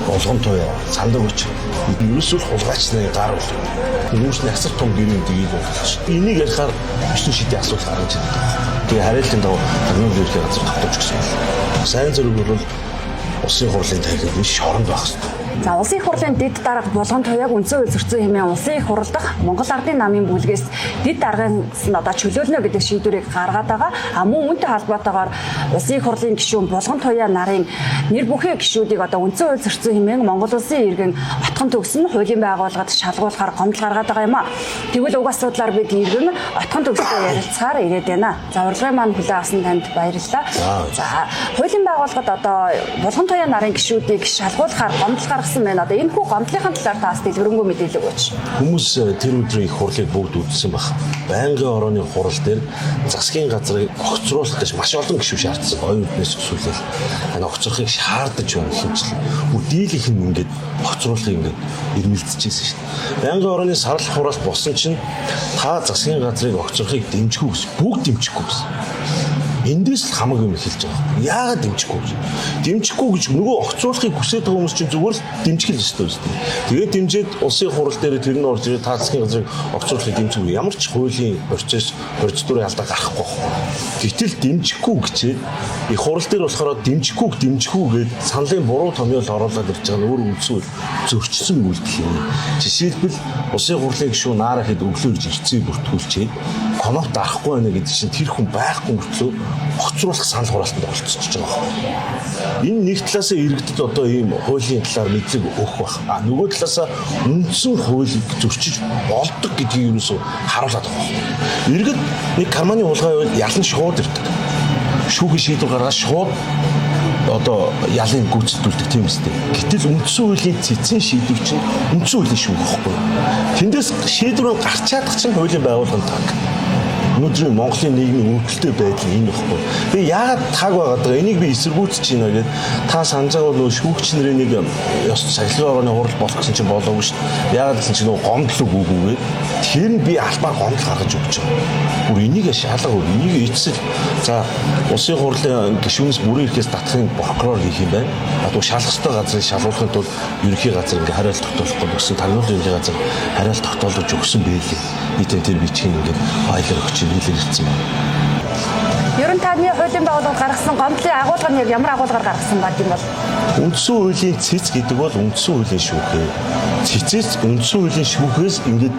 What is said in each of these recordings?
болгон туяа сандаг өч ерөөсөө хулгайчны гар бол нүүрсний асар том гэрийн тгийг болгож энийг ярихаар бичсэн шидийн асуудал гарч ирдэг. Тэгээ хариултын дагуу тагнуулын ерхий газар тогтоож гисэн байна. Сайн зэрэг бол улсын хурлын тайлбар биш шоронд байх хэрэгтэй. За улсын их хурлын дэд дарга болгон туяаг үндсэн үзэгцэн хэмээн улсын их хурл дахь Монгол Ардын намын бүлгээс дэд даргаас нь одоо чөлөөлнө гэдэг шийдвэрийг гаргаад байгаа. Мөн үүнтэй холбоотойгоор улсын их хурлын гишүүн болгон туяа нарын нэр бүхий гишүүдийг одоо үндсэн үзэгцэн хэмээн Монгол улсын иргэн отхон төгс нь хуулийн байгууллагад шалгуулахаар гомдол гаргаад байгаа юм а. Тэгвэл уг асуудлаар бид иргэн отхон төгсөөр ярилцахаар ирээд байна. За урилгын маань хүлээн авсан танд баярлалаа. За хуулийн байгууллагад одоо болгон туяа нарын гишүүдийг шалгуулахаар гомдол гаргасан байна. Одоо энэ хүү гомдлын талаар таас дэлгэрэнгүй мэдээлэл өгөөч. Хүмүүс тэр өдрийн их хурлыг бүгд үзсэн баг. Байнгын орооны хурал дээр засгийн газрыг огцруулах гэж маш олон гишүүн шаардсан. Оюун үднээс өсвөлэл огцрохыг шаардаж байна хэмжил. Бүдийлийнх нь ингээд огцруулахыг ингээд ирмэлцэжсэн шүү дээ. Байнгын орооны сарал хурал болсон чинь та засгийн газрыг огцрохыг дэмжихгүй гэсэн. Бүгд дэмжихгүй гэсэн. Эндээс л хамаг юм эхэлж байгаа. Яагаад дэмжихгүй гэж? Дэмжихгүй гэж нөгөө огцруулахыг хүсэж байгаа хүмүүс чинь зүгээр л дэмжих л ёстой юм. Тэгээд дэмжиж улсын хурал дээр тэр нь орж ирээд таацгийн газрыг огцруулахыг дэмжихгүй. Ямар ч хуулийн процедурын алдаа гарахгүй байна. Гэтэл дэмжихгүй гэчээ их хурал дээр болохоор дэмжихгүй гэд саналын буруу томьёол оруулаад ирж байгаа нь өөр үндсээр зөрчсөн үйлдэл юм. Жишээлбэл улсын хурлын гишүүн наараа хэд өглөө гэж ирцээ бүртгүүлчихэд конопт арахгүй байна гэдэг чинь тэр хүн байхгүй мөртлөө огцруулах санал хураалтанд оролцож байгаа. Энэ нэг талаас иргэдэд одоо ийм хуулийн талаар мэдлэг өгөх баг. Нөгөө талаас үндсэн хуулийг зөрчиж болдог гэдгийг юусоо харуулдаг байна. Иргэд нэг карманы хулгай байвал ялан шууд ирдэг. Шүүхийн шийдвэр гаргаад шууд одоо ялын гүйцэтгүүлдэг тийм үстэй. Гэтэл үндсэн хуулийн цэцэн шийдвэр чинь үндсэн хуулийн шүүх байхгүй. Тэндээс шийдвэр гарч чадах чинь хуулийн байгууллагын таг. Өнөөдрийн Монголын нийгмийн өвдөлттэй байдал энэ баггүй. Тэгээ яагаад таг байгаад байгаа? Энийг би эсэргүүцэж байна гэдэг. Та санаж байгаа бол шүүгч нарын нэг ёс цахилгаан орны хурал болох гэсэн чинь болоогүй шүү дээ. Яагаад гэсэн чинь нөгөө гомдлог үгүйгээд тэр нь би албаар гомдол гаргаж өгч байгаа. Бүр энийг шалгав. Энийг эцсэл за улсын хурлын гишүүнээс бүрэн ирэхээс татахын прокурор хийх юм байна. Одоо шалгах ёстой газрыг шалгуулахын тулд ерөнхий газар ингээ хариулт тогтоолохгүй гэсэн тагнуулын ерөнхий газар хариулт тогтоолж өгсөн байлээ. Нийтээ тэр бичгийг ингээ файлаар өгч хэлэлцсэн байна. Ер нь таны хуулийн байгууллагад гаргасан гомдлын агуулга нь ямар агуулгаар гаргасан баг юм бол? Үндсэн хуулийн цэц гэдэг бол үндсэн хуулийн шүүхээ. Цэцээс үндсэн хуулийн шүүхээс ингээд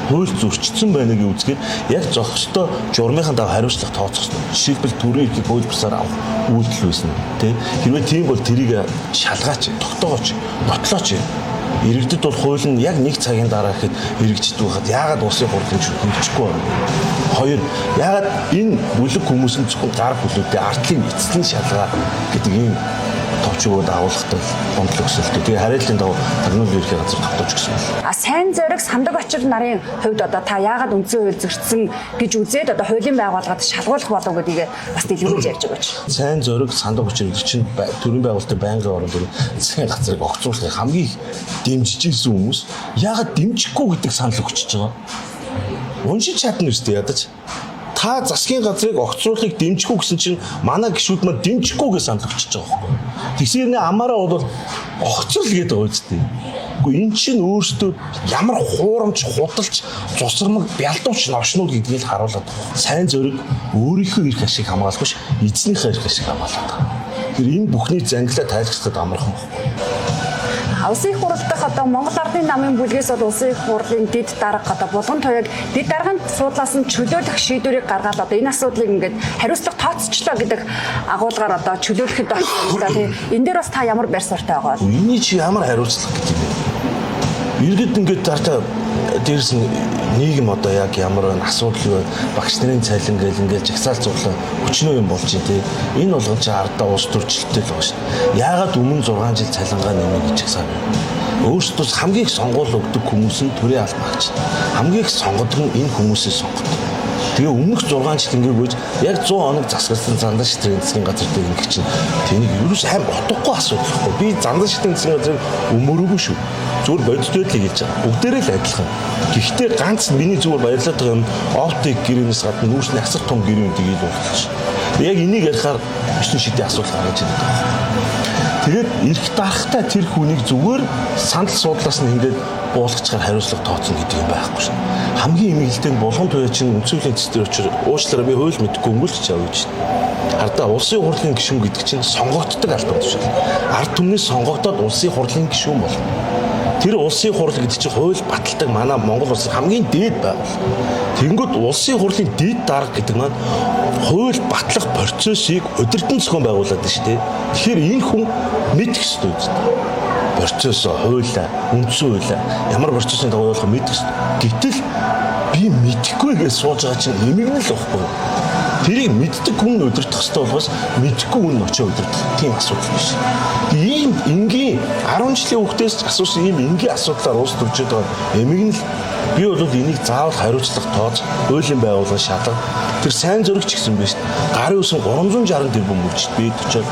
хууль зөрчсөн байна гэж үзгээд яг зохистой журмынхаа дагуу хариуцлага тооцох ёстой. Жишээлбэл төрийн эрхийг хуулбарсаар авах үйлдэл байсан. Тэ? Хэрвээ тийм бол тэрийг шалгаач, тогтоогооч, нотлооч. Иргэдэд бол хууль нь яг нэг цагийн дараа гэхэд хэрэгждэг байхад яагаад улсын хурлын хэмжихгүй байна? Хоёр, яагаад энэ бүлэг хүмүүсийн зөвхөн гар бүлүүдээ ардлын эцэслэн шалгаа гэдэг ийм товчгоод агуулгатай гомдол өсөлтөө. Тэгээ хариултын дагуу тагнуулын ерхий газар тогтоож гисэн байна. Сайн зориг сандаг очир нарын хувьд одоо та яагаад үндсэн хууль зөрчсөн гэж үзээд одоо хуулийн байгууллагад шалгуулах болов гэдгийг бас дэлгэрүүлж ярьж байгаа ч. Сайн зориг сандаг очир гэдэг чинь төрийн байгуулалтын байнгын орон дээр засгийн газрыг огцруулахыг хамгийн их дэмжиж ирсэн хүмүүс яагаад дэмжихгүй гэдэг санал өгч байгаа. Уншиж чадна үстэй ядаж. Та засгийн газрыг огцруулахыг дэмжихгүй гэсэн чинь манай гишүүд маань дэмжихгүй гэж санал өгч байгаа байхгүй. Тэгсэрнээ амаараа бол огцрол гэдэг байгаа үстэй. Гэхдээ эн чинь өөртөө ямар хуурамч, худалч, цусармаг, бялдууч новшнууд гэдгийг харуулдаг. Сайн зориг өөрийнхөө эрх ашиг хамгаалах биш, эзнийхээ эрх ашиг хамгаалдаг. Тэр энэ бүхний зангилаа тайлбарлахад амархан байхгүй. Улсын их хурл дахь одоо Монгол Ардын намын бүлгээс бол улсын их хурлын дэд дарга одоо болгон туяаг дэд дарганд суудлаас нь чөлөөлөх шийдвэрийг гаргаад одоо энэ асуудлыг ингээд хариуцлага тооцчлоо гэдэг агуулгаар одоо чөлөөлөхөд байна. Тийм. Энэ дээр бас та ямар байр суурьтай байгаа вэ? Эний чи ямар хариуцлага гэдэг юм бэ? Иргэд ингээд тартаа дээрс нь нийгэм одоо яг ямар асуудал вэ? Багш нарын цалин гэл ингээд жагсаал зурлаа хүчнөө юм болж тий. Энэ болгон чи ардаа улс төрчлөлттэй л байгаа шүү. Яагаад өмнө 6 жил цалингаа нэмэх гэж чагсаа вэ? Өөрсдөө хамгийн их сонгуул өгдөг хүмүүс нь төрийн албаагч. Хамгийн их сонгодог нь энэ хүмүүсээс сонгодог. Тэгээ өмнөх 6 жил ингээгүйж яг 100 хоног засагласан зандаа шитрийн засгийн газар дээр ингэ чинь тэнийг ерөөс хайм утгагүй асуудал байхгүй. Би зандаа шитрийн засгийн газрыг өмөрөөгүй шүү. Зүгээр бодиттой л хийж байгаа. Бүгдээрээ л адилхан. Гэхдээ ганц миний зүгээр баярлаад байгаа юм оптик гэрээнээс гадна нүүрсний асар том гэрийн тгийг болчих. Яг энийг ярихаар бичсэн шидийн асуудал гарч ирдэг. Тэгээд эрх дарахтай тэр хүнийг зүгээр сандал суудлаас нь ингээд буулгачаар хариуцлага тооцно гэдэг юм байхгүй шин. Хамгийн эмгэлтэй нь булган туяа чинь үндсүүлийн цэцэр очир уучлаарай би хууль мэдэхгүй өнгөлч авъя гэж. Ардаа улсын хурлын гишүүн гэдэг чинь сонгогддог албан тушаал. Ард түмнээс сонгогдоод улсын хурлын гишүүн болно. Тэр улсын хурл гэдэг чинь хууль баталдаг манай Монгол улсын хамгийн дээд байгууллага. Тэнгүүд улсын хурлын дээд дарга гэдэг маань хууль батлах процессыг удирдан зохион байгуулад шүү дээ. Тэгэхээр энэ хүн мэдэх ёстой үст. Процесс хуулиа, үндсэн хуулиа ямар процессын дагуу явуулах мэдэх ёстой. Гэтэл би мэдэхгүй гэж сууж байгаа чинь эмгэнэл واخгүй. Тэрийг мэддэг хүн удирдах ёстой болохоос мэдхгүй хүн очиж удирдах тийм асуудал биш. Ийм энгийн 10 жилийн хүүхдээс асуусан ийм энгийн асуудлаар уус төрж байгаа эмгэнэл би бол энийг заавал хариуцлага тооц хуулийн байгууллага шалга тэр сайн зөрөгч гэсэн биш. Гарын үсэн 360 тэрбум мөрчд бий очоод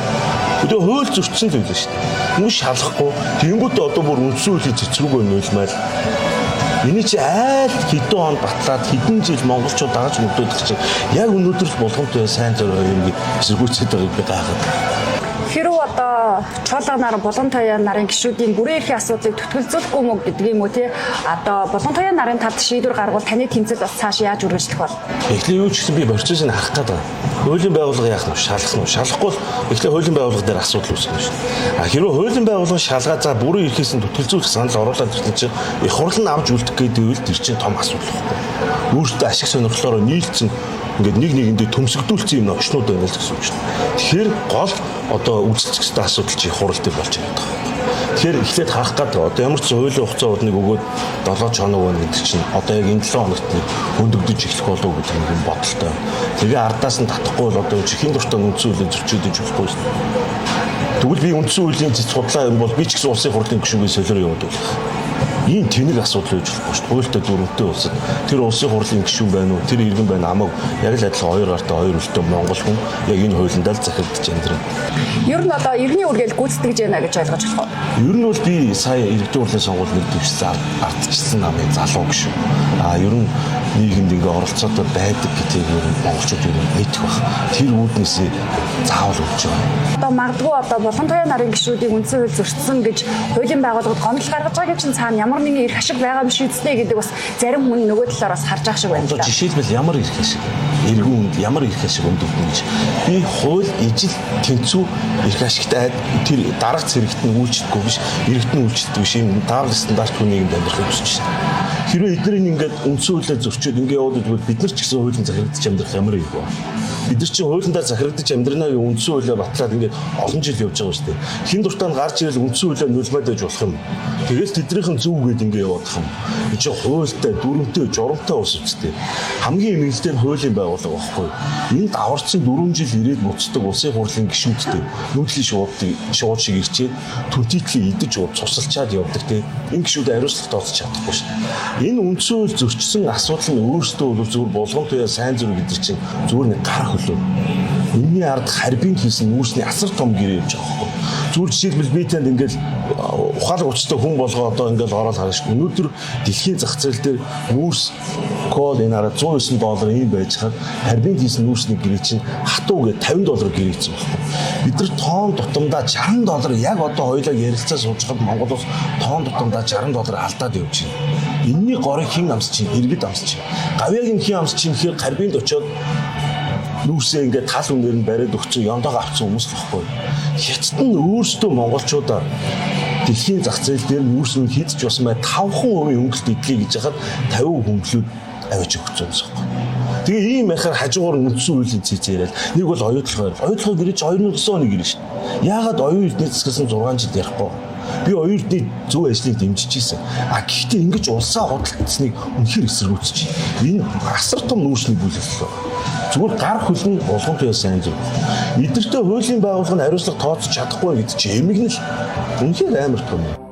өдөө хууль зөрчсөн зүйл шүү дээ. Хүмүүс шалгахгүй тэнгуүтээ одоо бүр үндсэн хуулийн цэцрүүгөө нөлмэл энэ чи айл хэдэн он батлаад хэдэн жил монголчууд дагаж мөрдөөдөх чинь яг өнөөдөр л болгоомтой сайн зөрөө юм гээд эсэргүүцээд байгааг би гайхаад. Хэрв одоо чуулга нар булган туяа нарын гишүүдийн бүрэн эрхийн асуудлыг төтгөлзүүлэхгүй мөг гэдэг юм уу те одоо булган туяа нарын талд шийдвэр гаргавал таны тэмцэл бас цааш яаж үргэлжлэх бол эхлээ юу ч гэсэн би процессыг харах гэдэг. Хуулийн байгууллага яах нь шалгах нь шалгахгүй эхлээ хуулийн байгууллага дээр асуудал үүснэ шүү дээ. Хэрвээ хуулийн байгууллага шалгаа за бүрэн эрхээс нь төтгөлзүүлэх санал оруулаад ирсэн чинь их хурл нь авч үлдэх гэдэг үйл тэр чинь том асуудал байхгүй. Өөртөө ашиг сонирхлоор нийлцсэн ингээд нэг нэгэндээ төмсгдүүлсэн юм очнууд байна л гэсэн үг шүү дээ. Тэгэхээр гол одоо үйлчлэх ёстой асуудал чи хурал дээр болж байгаа юм. Тэгэхээр эхлээд харах гэдэг одоо ямар ч хуулийн хугацаа удныг өгөөд 7 хоног байна гэдэг чинь одоо яг энэ 7 хоногт хөндөгдөж эхлэх болов гэдэг юм бодолтой. Тэгээ ардаас нь татахгүй бол одоо чихийн дуртай үндсэн хуулийн зөрчилдөж болохгүй шин. Тэгвэл би үндсэн хуулийн цэц судлаа юм бол би ч гэсэн улсын хурлын гишүүнээс солиороо явуулдаг. Ийм тэнэг асуудал үүж болохгүй шүү дээ. Хуультай дүрмтэй улсад тэр улсын хурлын гишүүн байна уу, тэр иргэн байна хамаагүй яг л адилхан хоёр гартай хоёр үлтэй монгол хүн яг энэ хуулиндаа л захирагдаж амьдрын. Ер нь одоо иргэний үргээл гүйцэтгэж байна гэж ойлгож болох уу? Ер нь бол би сая иргэдийн хурлын сонгуульд дэвшсэн ардчилсан намын залуу гишүүн. Ер нь нийгэмд ингээ оролцоотой байдаг гэдгийг ер нь монголчууд ер нь мэдэх баг. Тэр үүднээсээ заавал өгч байгаа. Одоо магадгүй одоо булган туяа нарын гишүүдийг үндсэн хууль зөрчсөн гэж хуулийн байгууллагад гомдол гаргаж байгаа гэж цаана ямар нэгэн эрх ашиг байгаа юм шиг үстэй гэдэг бас зарим хүн нөгөө талаар бас харж байгаа шиг байна л да. Жишээлбэл ямар эрх ашиг эргүүнд ямар эрх ашиг өндөгдөн гэж би хууль ижил тэнцүү эрх ашигтай тэр дарга цэрэгт нь үйлчлэхгүй биш эрэгт нь үйлчлдэг биш юм даавал стандарт хүнийг амьдрахыг хүсэж байна. Хэрвээ эдгээр ингээд үндсэн хуулиар зөрчөөд ингээд явуулдаг бол бид нар ч гэсэн хуулийн захирагдаж амьдрах ямар их вэ? Бид нар чинь хуулиндаа захирагдаж амьдрнаа гэж үндсэн хуулиар батлаад ингээд олон жил явж байгаа шүү дээ. Хин дуртай нь гарч ирэл үндсэн хуулиар нулимаад байж болох юм. Тэгэл тэднийхэн зүв гээд ингээд явах юм. Энэ чинь хуультай, дүрмтэй, журамтай ус үстэй. Хамгийн эмгэлтэй нь хуулийн байгууллага байхгүй. Энэ даварцсан 4 жил ирээд буцдаг улсын хурлын гишүүдтэй нүүдлийн шууд шиг ирчээд түнтийтлээ идэж ууд цусалчаад явдаг те. Энэ гишүүд ариуцлага тооцож чадахгүй шүү дээ. Энэ үндсэн хууль зөрчсөн асуудал нь өөрөөсөө бол зүгээр болгон туяа сайн зүрх гэдэг чинь зүгээр нэг гар хөлөө. Энийний ард харбин хийсэн нүүрсний асар том гэрээ явж байгаа байхгүй. Зүгээр жишээлбэл би танд ингээд ухаалаг учиртай хүн болгоо одоо ингээд ороод харна шүү. Өнөөдөр дэлхийн зах зээл дээр нүүрс кол энэ араа $109 ийм байж хаад харбин хийсэн нүүрсний гэрээ чинь хатуу гээд $50 гэрээ хийсэн байхгүй. Бид нар тоон тутамдаа $60 яг одоо хоёулаа ярилцаа сууж хад Монгол улс тоон тутамдаа $60 алдаад явж байна. Энийний горыг хэн амсч чинь иргэд амсч чинь. Гавьяагийн хэн амсч чинь гэхээр харбинд очиод нүүрсээ ингээд тал үнээр нь бариад өгсөн ёндоог авсан хүмүүс л байхгүй. Хятад нь өөрсдөө монголчуудаа дэлхийн зах зээл дээр нүүрс нь хийдэж басан бай 5% өнгөлт идэхий гэж хахад 50% хөнгөлөд авиж өгсөн юм байна. Тэгээ ийм яхаар хажуугаар үндсэн хуулийн цэц яриад нэг бол оюутлогоор гэрэж 2009 оны гэрэж шин. Яагаад оюун эрдэнэ засгасан 6 жил ярихгүй. Би оюутны зөв ажлыг дэмжиж ийсэн. Гэхдээ ингэж улсаа худалдсныг үнэхээр эсэргүүцэж. Энэ асар том нүүрсний бүлэглэл. Зүгээр гар хөлн болгон туяа сайн зүг. Эдгээртээ хуулийн байгууллага нь хариуцлага тооцож чадахгүй гэдэг чинь эмгэнэл үнэхээр амар том юм.